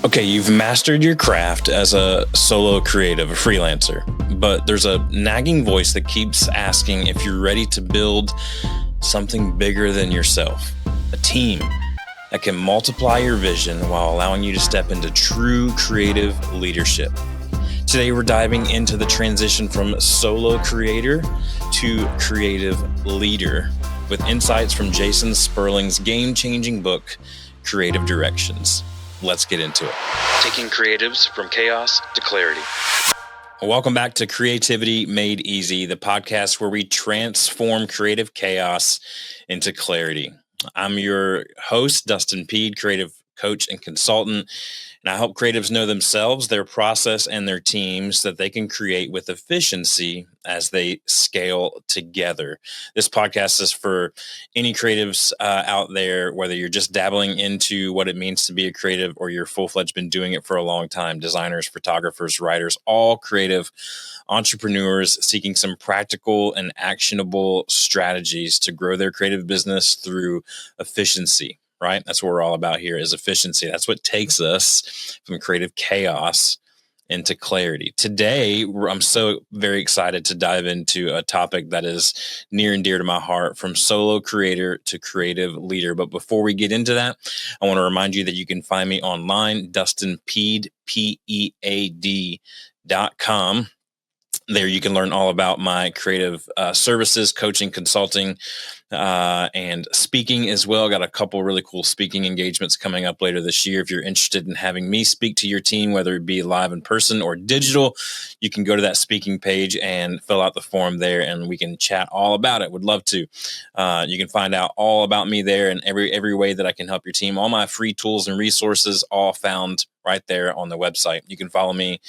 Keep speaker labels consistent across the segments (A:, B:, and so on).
A: Okay, you've mastered your craft as a solo creative, a freelancer, but there's a nagging voice that keeps asking if you're ready to build something bigger than yourself, a team that can multiply your vision while allowing you to step into true creative leadership. Today, we're diving into the transition from solo creator to creative leader with insights from Jason Sperling's game-changing book, Creative Directions. Let's get into it. Taking creatives from chaos to clarity. Welcome back to Creativity Made Easy, the podcast where we transform creative chaos into clarity. I'm your host, Dustin Pead, creative coach and consultant, and I help creatives know themselves, their process, and their teams that they can create with efficiency as they scale together. This podcast is for any creatives out there, whether you're just dabbling into what it means to be a creative or you're full-fledged been doing it for a long time. Designers, photographers, writers, all creative entrepreneurs seeking some practical and actionable strategies to grow their creative business through efficiency. Right? That's what we're all about here is efficiency. That's what takes us from creative chaos into clarity. Today, I'm so very excited to dive into a topic that is near and dear to my heart, from solo creator to creative leader. But before we get into that, I want to remind you that you can find me online, DustinPead, Pead.com. There you can learn all about my creative services, coaching, consulting, and speaking as well. Got a couple really cool speaking engagements coming up later this year. If you're interested in having me speak to your team, whether it be live in person or digital, you can go to that speaking page and fill out the form there, and we can chat all about it. Would love to. You can find out all about me there and every way that I can help your team. All my free tools and resources all found right there on the website. You can follow me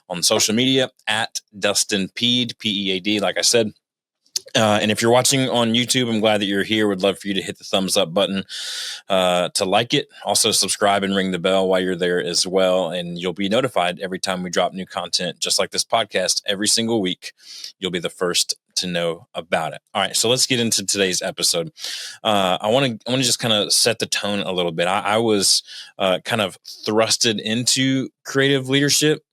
A: on social media at Dustin Pead, P-E-A-D, like I said. And if you're watching on YouTube, I'm glad that you're here. Would love for you to hit the thumbs up button to like it. Also subscribe and ring the bell while you're there as well. And you'll be notified every time we drop new content, just like this podcast every single week. You'll be the first to know about it. All right, so let's get into today's episode. I want to just kind of set the tone a little bit. I was kind of thrusted into creative leadership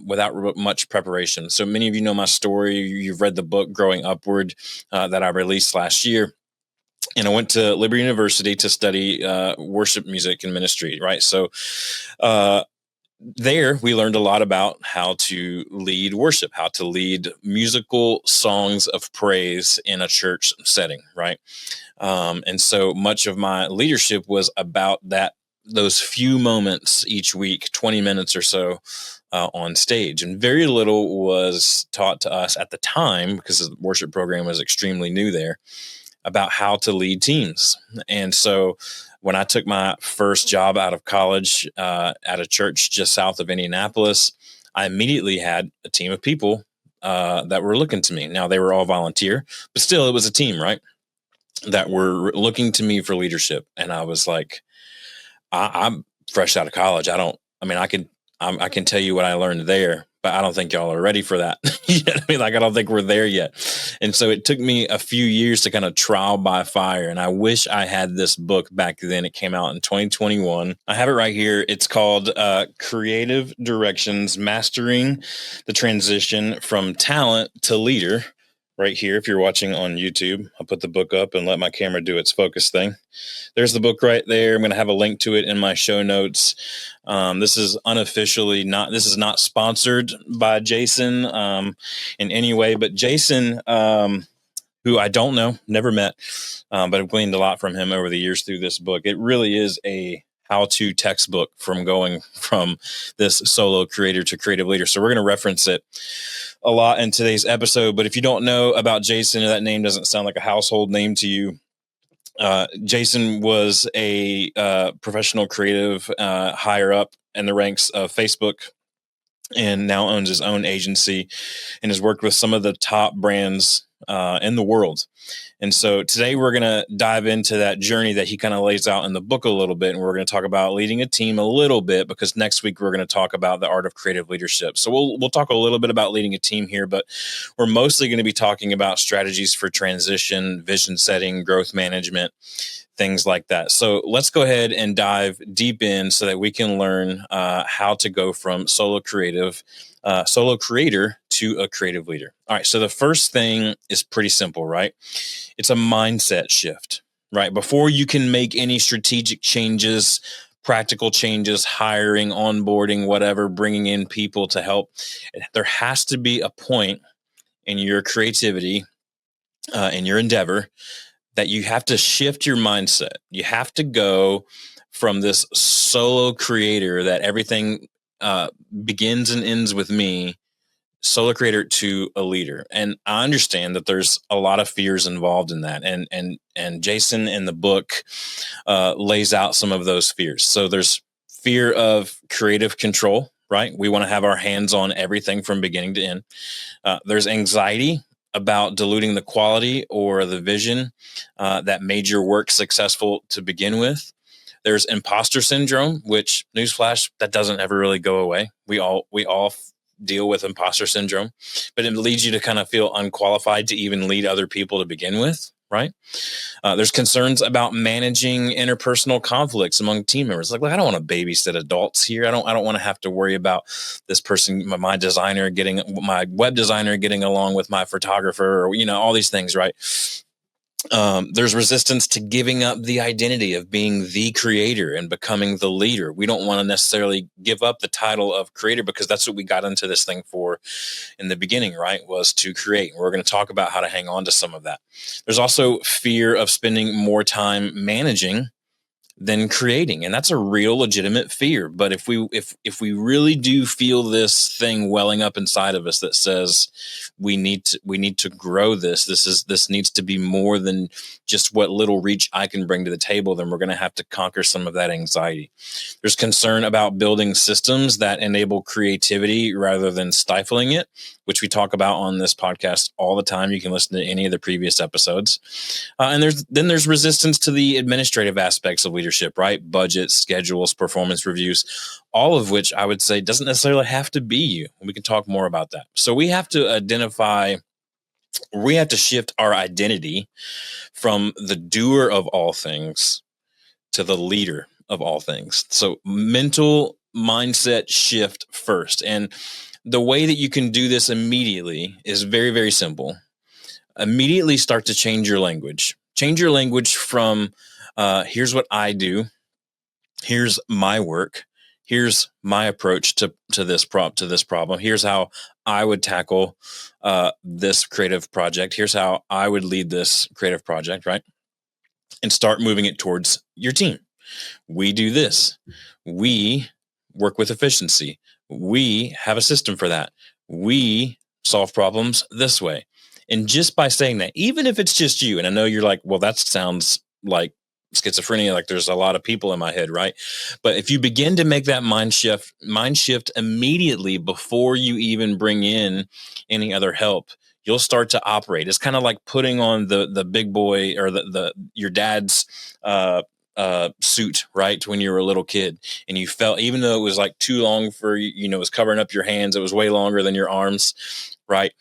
A: without much preparation. So many of you know my story. You've read the book Growing Upward that I released last year. And I went to Liberty University to study worship music and ministry, right? So there we learned a lot about how to lead worship, how to lead musical songs of praise in a church setting, right? And so much of my leadership was about those few moments each week, 20 minutes or so on stage. And very little was taught to us at the time, because the worship program was extremely new there, about how to lead teams. And so when I took my first job out of college at a church just south of Indianapolis, I immediately had a team of people that were looking to me. Now, they were all volunteer, but still it was a team, right? That were looking to me for leadership. And I was like, I'm fresh out of college. I can tell you what I learned there, but I don't think y'all are ready for that. You know what I mean? Like, I don't think we're there yet. And so it took me a few years to kind of trial by fire. And I wish I had this book back then. It came out in 2021. I have it right here. It's called Creative Directions, Mastering the Transition from Talent to Leader. Right here, if you're watching on YouTube, I'll put the book up and let my camera do its focus thing. There's the book right there. I'm going to have a link to it in my show notes. This is not sponsored by Jason in any way, but Jason, who I don't know, never met, but I've gleaned a lot from him over the years through this book. It really is a how-to textbook from going from this solo creator to creative leader. So we're going to reference it a lot in today's episode. But if you don't know about Jason, or that name doesn't sound like a household name to you, Jason was a professional creative higher up in the ranks of Facebook, and now owns his own agency and has worked with some of the top brands in the world. And so today we're going to dive into that journey that he kind of lays out in the book a little bit. And we're going to talk about leading a team a little bit, because next week we're going to talk about the art of creative leadership. So we'll talk a little bit about leading a team here, but we're mostly going to be talking about strategies for transition, vision setting, growth management, things like that. So let's go ahead and dive deep in so that we can learn how to go from solo creator to a creative leader. All right. So the first thing is pretty simple, right? It's a mindset shift, right? Before you can make any strategic changes, practical changes, hiring, onboarding, whatever, bringing in people to help, there has to be a point in your creativity, in your endeavor, that you have to shift your mindset. You have to go from this solo creator that everything begins and ends with me, solo creator, to a leader. And I understand that there's a lot of fears involved in that. And Jason in the book lays out some of those fears. So there's fear of creative control, right? We want to have our hands on everything from beginning to end. There's anxiety about diluting the quality or the vision that made your work successful to begin with. There's imposter syndrome, which, newsflash, that doesn't ever really go away. We all deal with imposter syndrome, but it leads you to kind of feel unqualified to even lead other people to begin with, right? There's concerns about managing interpersonal conflicts among team members. Like, I don't want to babysit adults here. I don't want to have to worry about this person, my web designer getting along with my photographer, or, all these things, right? There's resistance to giving up the identity of being the creator and becoming the leader. We don't want to necessarily give up the title of creator, because that's what we got into this thing for in the beginning, right? Was to create. We're going to talk about how to hang on to some of that. There's also fear of spending more time managing than creating, and that's a real legitimate fear. But if we really do feel this thing welling up inside of us that says we need to grow this needs to be more than just what little reach I can bring to the table, then we're going to have to conquer some of that anxiety. There's concern about building systems that enable creativity rather than stifling it, which we talk about on this podcast all the time. You can listen to any of the previous episodes. And there's resistance to the administrative aspects of leadership, right? Budgets, schedules, performance reviews, all of which I would say doesn't necessarily have to be you. We can talk more about that. So we have to shift our identity from the doer of all things to the leader of all things. So mental mindset shift first. And the way that you can do this immediately is very, very simple. Immediately start to change your language. Change your language from here's what I do, here's my work, here's my approach to this problem. Here's how I would tackle this creative project. Here's how I would lead this creative project, right? And start moving it towards your team. We do this. We work with efficiency. We have a system for that. We solve problems this way. And just by saying that, even if it's just you, and I know you're like, well, that sounds like schizophrenia, like there's a lot of people in my head, right? But if you begin to make that mind shift immediately before you even bring in any other help, you'll start to operate. It's kind of like putting on the big boy, or your dad's suit, right? When you were a little kid, and you felt, even though it was like too long for you, it was covering up your hands, it was way longer than your arms, right?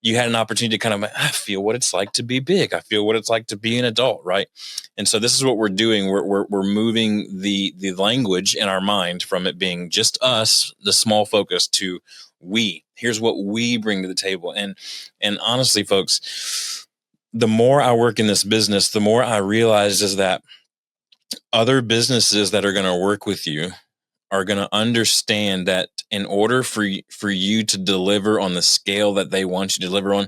A: You had an opportunity to kind of, I feel what it's like to be big. I feel what it's like to be an adult, right? And so this is what we're doing. We're moving the language in our mind from it being just us, the small focus, to we. Here's what we bring to the table. And honestly, folks, the more I work in this business, the more I realize is that other businesses that are going to work with you are going to understand that in order for you to deliver on the scale that they want you to deliver on,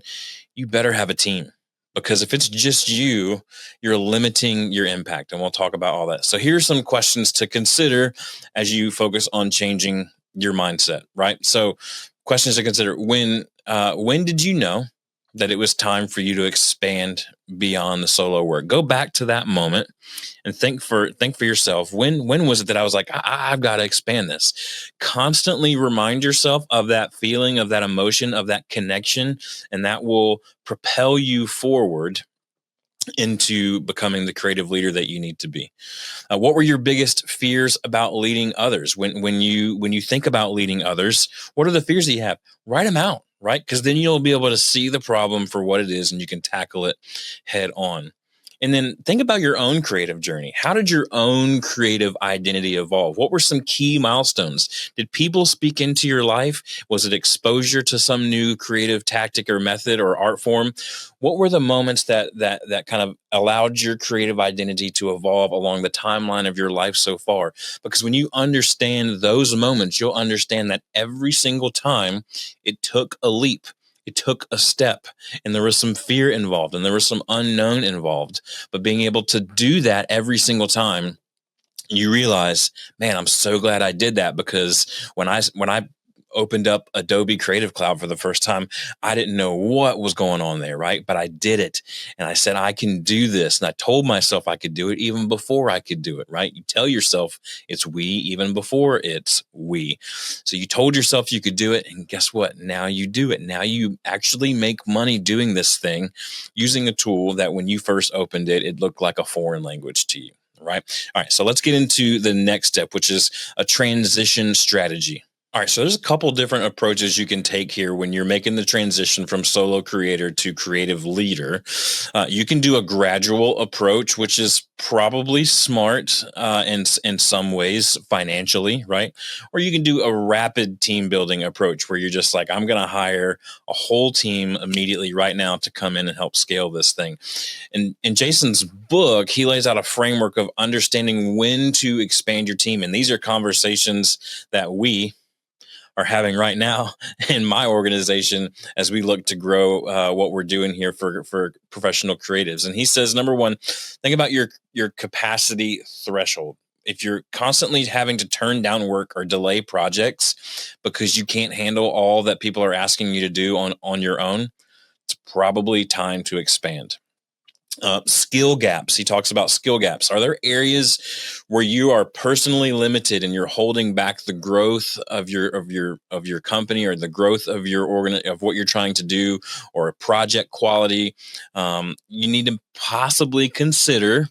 A: you better have a team. Because if it's just you, you're limiting your impact. And we'll talk about all that. So here's some questions to consider as you focus on changing your mindset, right? So questions to consider. When did you know that it was time for you to expand beyond the solo work? Go back to that moment and think for yourself. When was it that I was like, I've got to expand this? Constantly remind yourself of that feeling, of that emotion, of that connection, and that will propel you forward into becoming the creative leader that you need to be. What were your biggest fears about leading others? When you think about leading others, what are the fears that you have? Write them out, right? Because then you'll be able to see the problem for what it is, and you can tackle it head on. And then think about your own creative journey. How did your own creative identity evolve? What were some key milestones? Did people speak into your life? Was it exposure to some new creative tactic or method or art form? What were the moments that kind of allowed your creative identity to evolve along the timeline of your life so far? Because when you understand those moments, you'll understand that every single time it took a leap. It took a step, and there was some fear involved, and there was some unknown involved. But being able to do that every single time, you realize, man, I'm so glad I did that, because when I opened up Adobe Creative Cloud for the first time, I didn't know what was going on there, right? But I did it, and I said, I can do this. And I told myself I could do it even before I could do it, right? You tell yourself it's we even before it's we. So you told yourself you could do it, and guess what? Now you do it. Now you actually make money doing this thing using a tool that when you first opened it, it looked like a foreign language to you. Right. All right. So let's get into the next step, which is a transition strategy. All right. So there's a couple different approaches you can take here when you're making the transition from solo creator to creative leader. You can do a gradual approach, which is probably smart in some ways financially, right? Or you can do a rapid team building approach where you're just like, I'm going to hire a whole team immediately right now to come in and help scale this thing. And in Jason's book, he lays out a framework of understanding when to expand your team. And these are conversations that we are having right now in my organization as we look to grow what we're doing here for professional creatives. And he says, number one, think about your capacity threshold. If you're constantly having to turn down work or delay projects because you can't handle all that people are asking you to do on your own, it's probably time to expand. Skill gaps. He talks about skill gaps. Are there areas where you are personally limited and you're holding back the growth of your company, or the growth of of what you're trying to do, or project quality? You need to possibly consider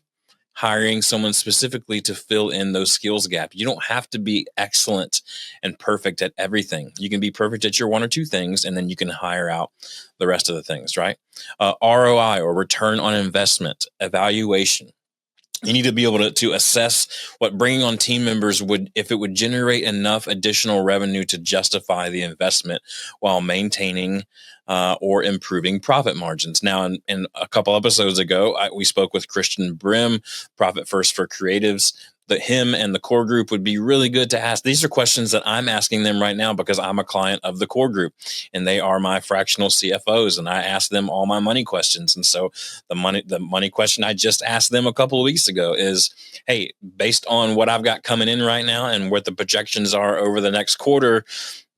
A: hiring someone specifically to fill in those skills gap. You don't have to be excellent and perfect at everything. You can be perfect at your one or two things, and then you can hire out the rest of the things, right? ROI, or return on investment evaluation. You need to be able to assess what bringing on team members would, if it would generate enough additional revenue to justify the investment while maintaining or improving profit margins. Now, in a couple episodes ago, we spoke with Christian Brim, Profit First for Creatives. That him and the core group would be really good to ask. These are questions that I'm asking them right now because I'm a client of the core group, and they are my fractional CFOs, and I ask them all my money questions. And so the money question I just asked them a couple of weeks ago is, hey, based on what I've got coming in right now and what the projections are over the next quarter,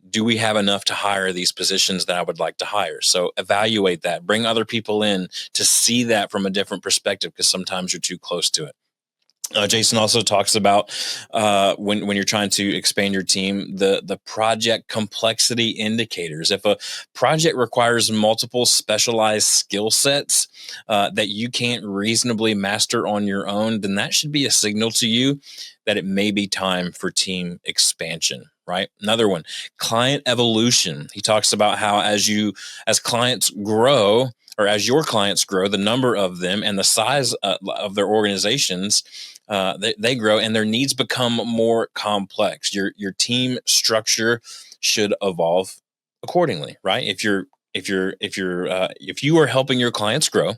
A: do we have enough to hire these positions that I would like to hire? So evaluate that, bring other people in to see that from a different perspective, because sometimes you're too close to it. Jason also talks about when you're trying to expand your team, the project complexity indicators. If a project requires multiple specialized skill sets that you can't reasonably master on your own, then that should be a signal to you that it may be time for team expansion. Right. Another one, client evolution. He talks about how as clients grow, or as your clients grow, the number of them and the size of their organizations, they grow and their needs become more complex. Your team structure should evolve accordingly, right? If you are helping your clients grow,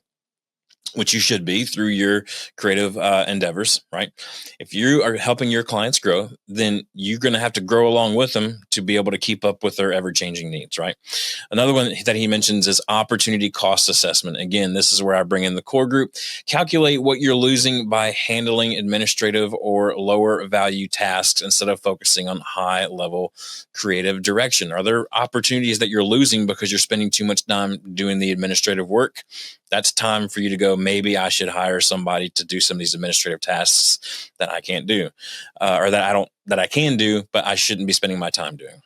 A: which you should be through your creative endeavors, right? If you are helping your clients grow, then you're going to have to grow along with them to be able to keep up with their ever-changing needs, right? Another one that he mentions is opportunity cost assessment. Again, this is where I bring in the core group. Calculate what you're losing by handling administrative or lower value tasks instead of focusing on high level creative direction. Are there opportunities that you're losing because you're spending too much time doing the administrative work? That's time for you to go, maybe I should hire somebody to do some of these administrative tasks that I can't do, or that I can do, but I shouldn't be spending my time doing.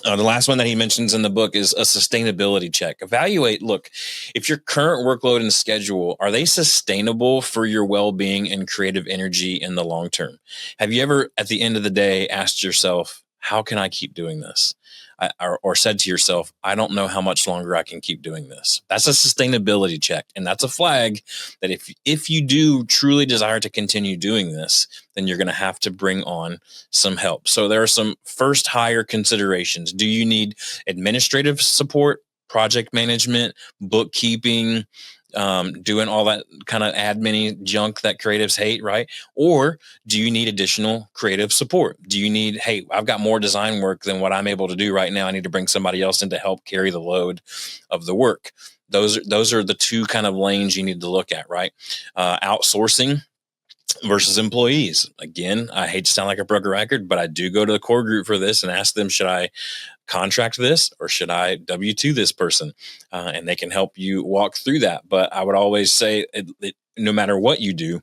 A: The last one that he mentions in the book is a sustainability check. Evaluate, look, if your current workload and schedule, are they sustainable for your well-being and creative energy in the long term? Have you ever, at the end of the day, asked yourself, how can I keep doing this? Or said to yourself, I don't know how much longer I can keep doing this. That's a sustainability check. And that's a flag that if you do truly desire to continue doing this, then you're going to have to bring on some help. So there are some first hire considerations. Do you need administrative support, project management, bookkeeping, doing all that kind of admin junk that creatives hate, right? Or do you need additional creative support? Do you need, hey, I've got more design work than what I'm able to do right now. I need to bring somebody else in to help carry the load of the work. Those are the two kind of lanes you need to look at, right? Outsourcing versus employees. Again, I hate to sound like a broken record, but I do go to the core group for this and ask them, should I contract this or should I W-2 this person? And they can help you walk through that. But I would always say, no matter what you do,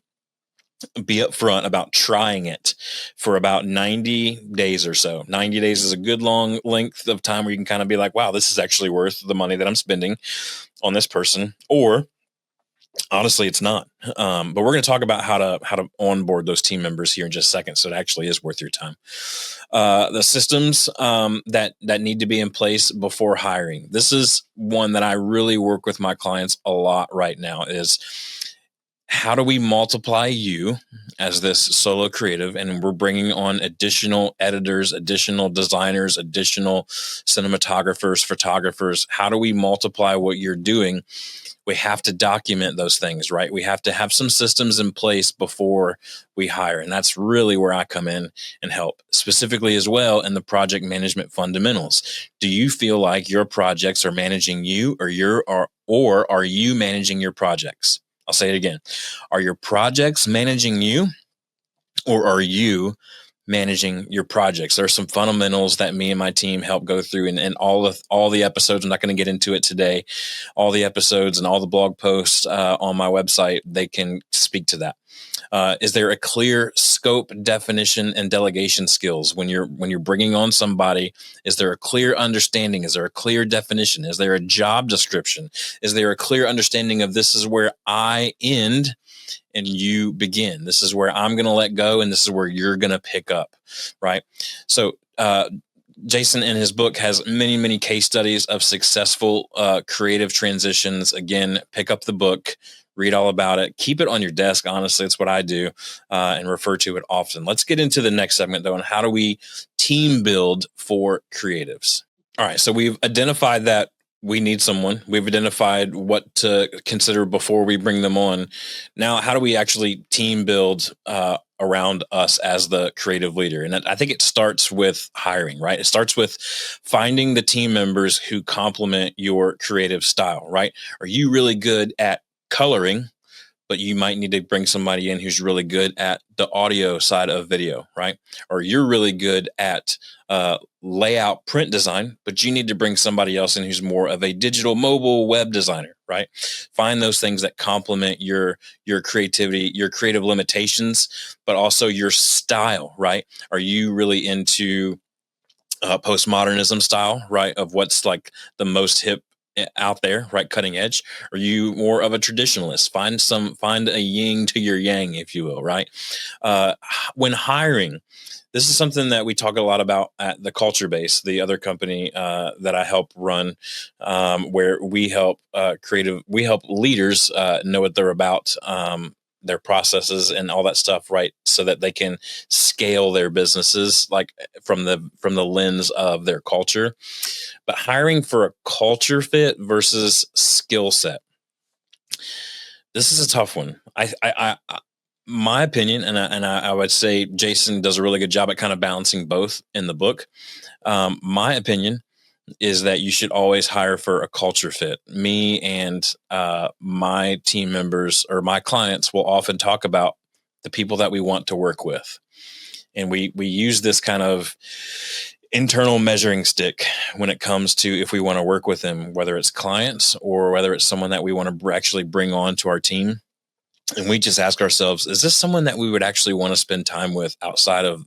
A: be upfront about trying it for about 90 days or so. 90 days is a good long length of time where you can kind of be like, wow, this is actually worth the money that I'm spending on this person. Or honestly, it's not. But we're going to talk about how to onboard those team members here in just a second, so it actually is worth your time. The systems that need to be in place before hiring. This is one that I really work with my clients a lot right now. Is how do we multiply you as this solo creative, and we're bringing on additional editors, additional designers, additional cinematographers, photographers. How do we multiply what you're doing? We have to document those things, right? We have to have some systems in place before we hire. And that's really where I come in and help, specifically as well in the project management fundamentals. Do you feel like your projects are managing you, or are you managing your projects? I'll say it again. Are your projects managing you, or are you managing your projects? There are some fundamentals that me and my team help go through, and all the episodes. I'm not going to get into it today. All the episodes and all the blog posts on my website, they can speak to that. Is there a clear scope, definition, and delegation skills when you're bringing on somebody? Is there a clear understanding? Is there a clear definition? Is there a job description? Is there a clear understanding of this is where I end and you begin? This is where I'm going to let go, and this is where you're going to pick up, right? So Jason in his book has many, many case studies of successful creative transitions. Again, pick up the book, read all about it, keep it on your desk. Honestly, it's what I do and refer to it often. Let's get into the next segment, though, and how do we team build for creatives? All right, so we've identified that we need someone. We've identified what to consider before we bring them on. Now, how do we actually team build around us as the creative leader? And I think it starts with hiring, right? It starts with finding the team members who complement your creative style, right? Are you really good at coloring, but you might need to bring somebody in who's really good at the audio side of video, right? Or you're really good at layout print design, but you need to bring somebody else in who's more of a digital mobile web designer, right? Find those things that complement your creativity, your creative limitations, but also your style, right? Are you really into postmodernism style, right? Of what's like the most hip out there, right? Cutting edge. Are you more of a traditionalist? Find a yin to your yang, if you will, right? When hiring, this is something that we talk a lot about at the Culture Base, the other company that I help run, where we help leaders know what they're about, their processes and all that stuff, right? So that they can scale their businesses, like from the lens of their culture. But hiring for a culture fit versus skill set, this is a tough one. My opinion, and I would say Jason does a really good job at kind of balancing both in the book. My opinion is that you should always hire for a culture fit. Me and my team members or my clients will often talk about the people that we want to work with. And we use this kind of internal measuring stick when it comes to if we want to work with them, whether it's clients or whether it's someone that we want to actually bring on to our team. And we just ask ourselves, is this someone that we would actually want to spend time with outside of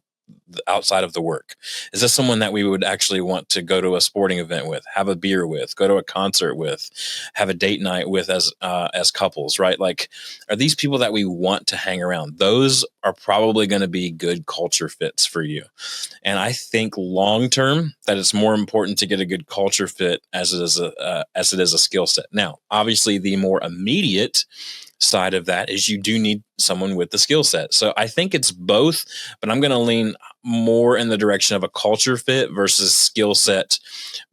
A: outside of the work? Is this someone that we would actually want to go to a sporting event with, have a beer with, go to a concert with, have a date night with as couples, right? Like, are these people that we want to hang around? Those are probably going to be good culture fits for you. And I think long term that it's more important to get a good culture fit as it is a skill set. Now, obviously, the more immediate side of that is you do need someone with the skill set. So I think it's both, but I'm going to lean more in the direction of a culture fit versus skill set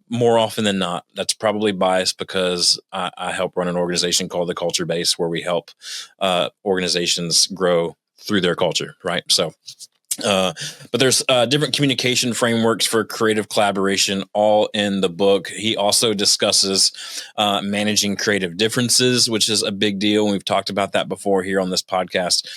A: more often than not. That's probably biased because I help run an organization called the Culture Base, where we help organizations grow through their culture, right? So but there's different communication frameworks for creative collaboration, all in the book. He also discusses managing creative differences, which is a big deal. We've talked about that before here on this podcast.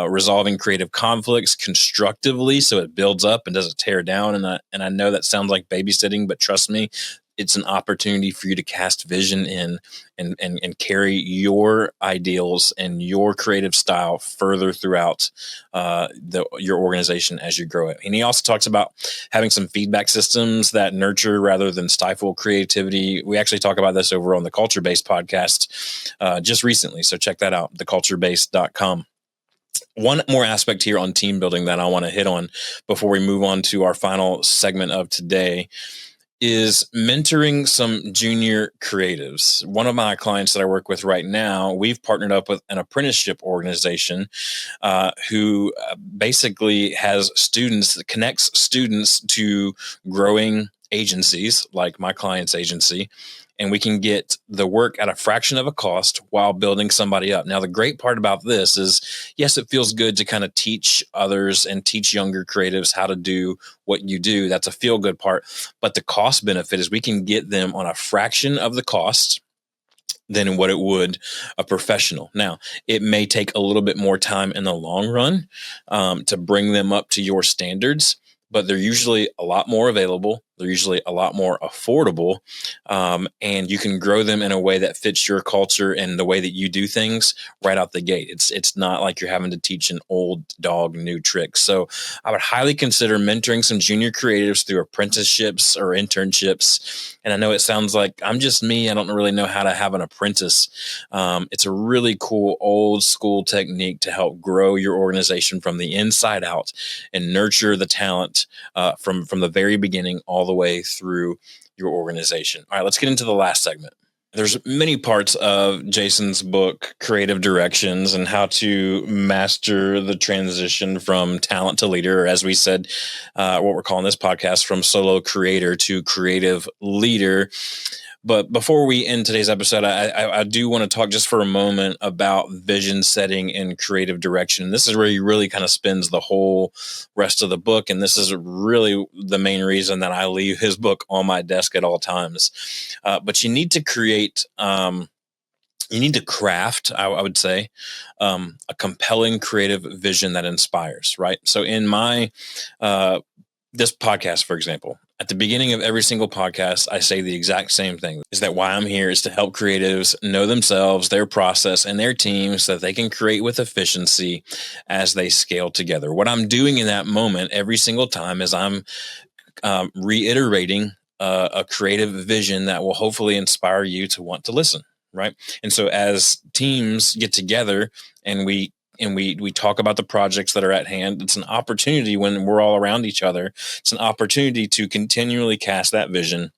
A: Resolving creative conflicts constructively, so it builds up and doesn't tear down. And I know that sounds like babysitting, but trust me, it's an opportunity for you to cast vision in and carry your ideals and your creative style further throughout your organization as you grow it. And he also talks about having some feedback systems that nurture rather than stifle creativity. We actually talk about this over on the Culture Based podcast just recently. So check that out, theculturebase.com. One more aspect here on team building that I want to hit on before we move on to our final segment of today is mentoring some junior creatives. One of my clients that I work with right now, we've partnered up with an apprenticeship organization who basically has students, connects students to growing agencies like my client's agency. And we can get the work at a fraction of a cost while building somebody up. Now, the great part about this is, yes, it feels good to kind of teach others and teach younger creatives how to do what you do. That's a feel good part. But the cost benefit is we can get them on a fraction of the cost than what it would a professional. Now, it may take a little bit more time in the long run to bring them up to your standards, but they're usually a lot more available. They're usually a lot more affordable, and you can grow them in a way that fits your culture and the way that you do things right out the gate. It's not like you're having to teach an old dog new tricks. So I would highly consider mentoring some junior creatives through apprenticeships or internships. And I know it sounds like I'm just me. I don't really know how to have an apprentice. It's a really cool old school technique to help grow your organization from the inside out and nurture the talent from the very beginning all the way through your organization. All right, let's get into the last segment. There's many parts of Jason's book, Creative Directions, and how to master the transition from talent to leader, or as we said, what we're calling this podcast, from solo creator to creative leader. But before we end today's episode, I do want to talk just for a moment about vision setting and creative direction. This is where he really kind of spends the whole rest of the book. And this is really the main reason that I leave his book on my desk at all times. But you need to craft, I would say, a compelling creative vision that inspires, right? So in my this podcast, for example, at the beginning of every single podcast, I say the exact same thing, is that why I'm here is to help creatives know themselves, their process, and their team so that they can create with efficiency as they scale together. What I'm doing in that moment every single time is I'm reiterating a creative vision that will hopefully inspire you to want to listen, right? And so as teams get together and we talk about the projects that are at hand, it's an opportunity when we're all around each other. It's an opportunity to continually cast that vision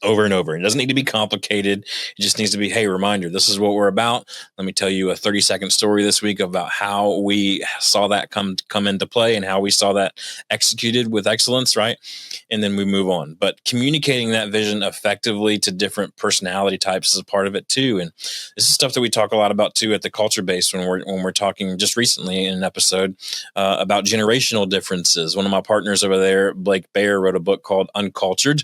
A: over and over. It doesn't need to be complicated. It just needs to be, hey, reminder, this is what we're about. Let me tell you a 30-second story this week about how we saw that come into play and how we saw that executed with excellence, right? And then we move on. But communicating that vision effectively to different personality types is a part of it too. And this is stuff that we talk a lot about too at the Culture Base when we're talking just recently in an episode about generational differences. One of my partners over there, Blake Baer, wrote a book called Uncultured,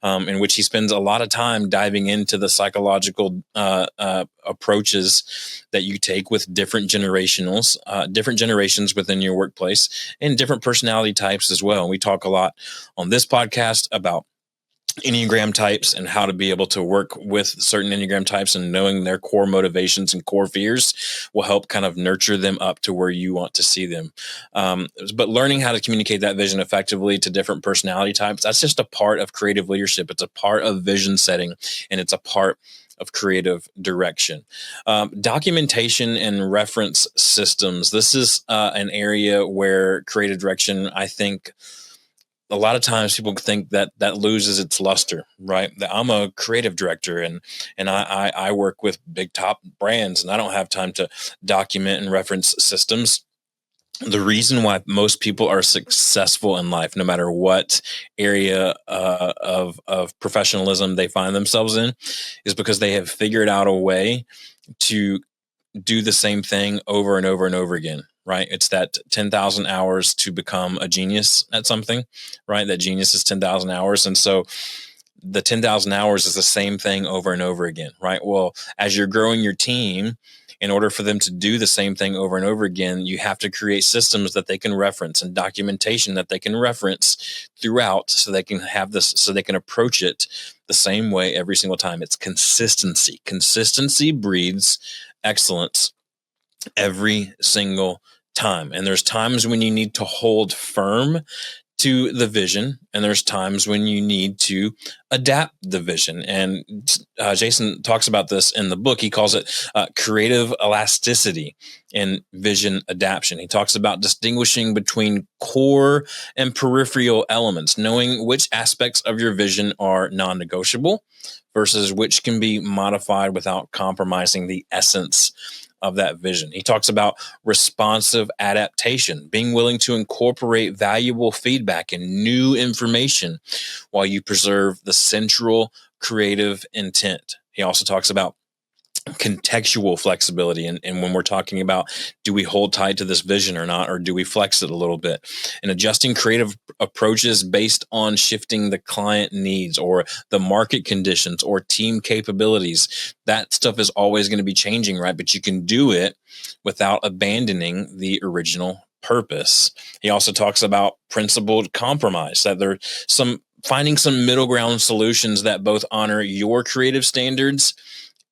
A: in which he spends a lot of time diving into the psychological approaches that you take with different generations within your workplace and different personality types as well. And we talk a lot on this podcast about Enneagram types and how to be able to work with certain Enneagram types, and knowing their core motivations and core fears will help kind of nurture them up to where you want to see them. But learning how to communicate that vision effectively to different personality types, that's just a part of creative leadership. It's a part of vision setting, and it's a part of creative direction. Documentation and reference systems. This is an area where creative direction, I think, a lot of times people think that loses its luster, right? That I'm a creative director and I work with big top brands, and I don't have time to document and reference systems. The reason why most people are successful in life, no matter what area of professionalism they find themselves in, is because they have figured out a way to do the same thing over and over and over again, right? It's that 10,000 hours to become a genius at something, right? That genius is 10,000 hours. And so the 10,000 hours is the same thing over and over again, right? Well, as you're growing your team, in order for them to do the same thing over and over again, you have to create systems that they can reference and documentation that they can reference throughout, so they can have this, so they can approach it the same way every single time. It's consistency. Consistency breeds excellence every single time. And there's times when you need to hold firm to the vision, and there's times when you need to adapt the vision. And Jason talks about this in the book. He calls it creative elasticity and vision adaptation. He talks about distinguishing between core and peripheral elements, knowing which aspects of your vision are non-negotiable versus which can be modified without compromising the essence of that vision. He talks about responsive adaptation, being willing to incorporate valuable feedback and new information while you preserve the central creative intent. He also talks about contextual flexibility, and when we're talking about, do we hold tight to this vision or not, or do we flex it a little bit, and adjusting creative approaches based on shifting the client needs or the market conditions or team capabilities. That stuff is always going to be changing, right? But you can do it without abandoning the original purpose. He also talks about principled compromise, that there's finding some middle ground solutions that both honor your creative standards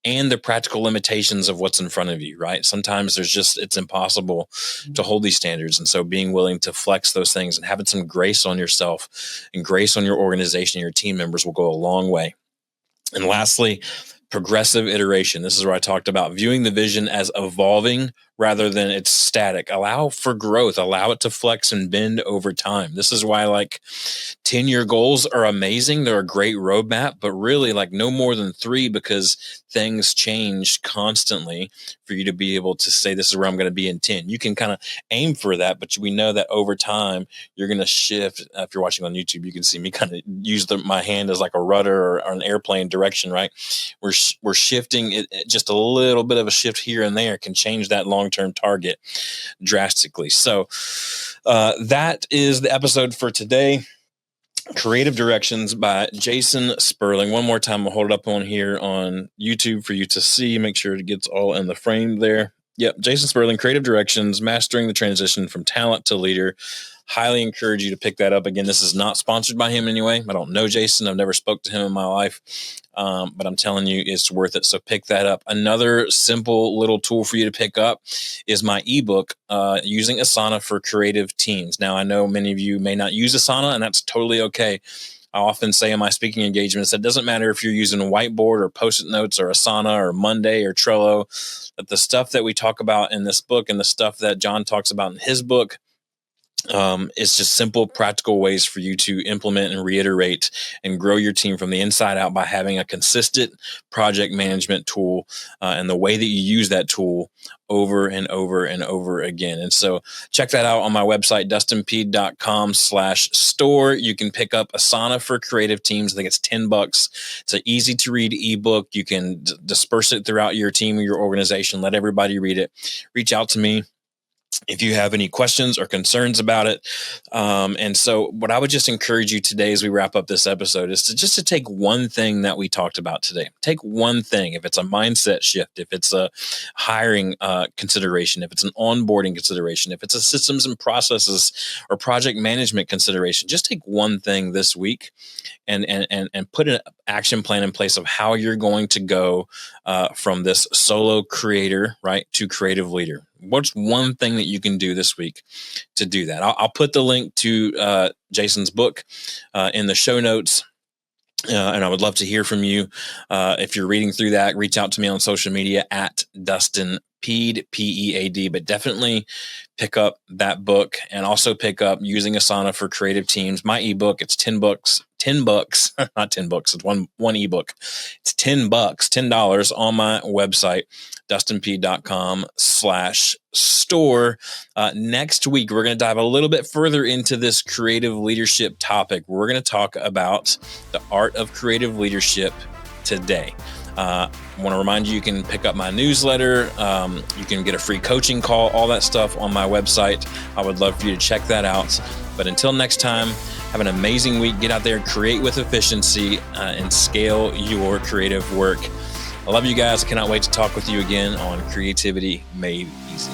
A: and the practical limitations of what's in front of you, right? Sometimes it's impossible to hold these standards. And so being willing to flex those things and having some grace on yourself and grace on your organization, your team members, will go a long way. And lastly, progressive iteration. This is where I talked about viewing the vision as evolving rather than it's static. Allow for growth, allow it to flex and bend over time. This is why 10-year goals are amazing. They're a great roadmap, but really no more than 3, because things change constantly for you to be able to say, this is where I'm going to be in 10. You can kind of aim for that, but we know that over time you're going to shift. If you're watching on YouTube, you can see me kind of use my hand as like a rudder or an airplane direction, right? We're shifting it. Just a little bit of a shift here and there can change that long-term target drastically. So that is the episode for today. Creative Directions by Jason Sperling. One more time, I'll hold it up on here on YouTube for you to see. Make sure it gets all in the frame there. Yep, Jason Sperling, Creative Directions, Mastering the Transition from Talent to Leader. Highly encourage you to pick that up. Again, this is not sponsored by him anyway. I don't know Jason. I've never spoke to him in my life. But I'm telling you, it's worth it. So pick that up. Another simple little tool for you to pick up is my ebook, Using Asana for Creative Teams. Now, I know many of you may not use Asana, and that's totally okay. I often say in my speaking engagements, it doesn't matter if you're using a whiteboard or Post-it notes or Asana or Monday or Trello, that the stuff that we talk about in this book and the stuff that John talks about in his book, it's just simple, practical ways for you to implement and reiterate and grow your team from the inside out by having a consistent project management tool and the way that you use that tool over and over and over again. And so check that out on my website, dustinpead.com/store. You can pick up Asana for Creative Teams. I think it's $10. It's an easy to read ebook. You can disperse it throughout your team or your organization. Let everybody read it. Reach out to me. if you have any questions or concerns about it. And so what I would just encourage you today as we wrap up this episode is to take one thing that we talked about today. Take one thing. If it's a mindset shift, if it's a hiring consideration, if it's an onboarding consideration, if it's a systems and processes or project management consideration, just take one thing this week and put an action plan in place of how you're going to go from this solo creator, right, to creative leader. What's one thing that you can do this week to do that? I'll put the link to Jason's book in the show notes. And I would love to hear from you. If you're reading through that, reach out to me on social media at Dustin Pead, P-E-A-D, but definitely pick up that book and also pick up Using Asana for Creative Teams. My ebook, it's $10, not 10 books. It's one ebook. It's $10, $10 on my website, dustinpead.com/store. Next week, we're going to dive a little bit further into this creative leadership topic. We're going to talk about the art of creative leadership today. I want to remind you, you can pick up my newsletter. You can get a free coaching call, all that stuff on my website. I would love for you to check that out. But until next time, have an amazing week. Get out there, create with efficiency, and scale your creative work. I love you guys. I cannot wait to talk with you again on Creativity Made Easy.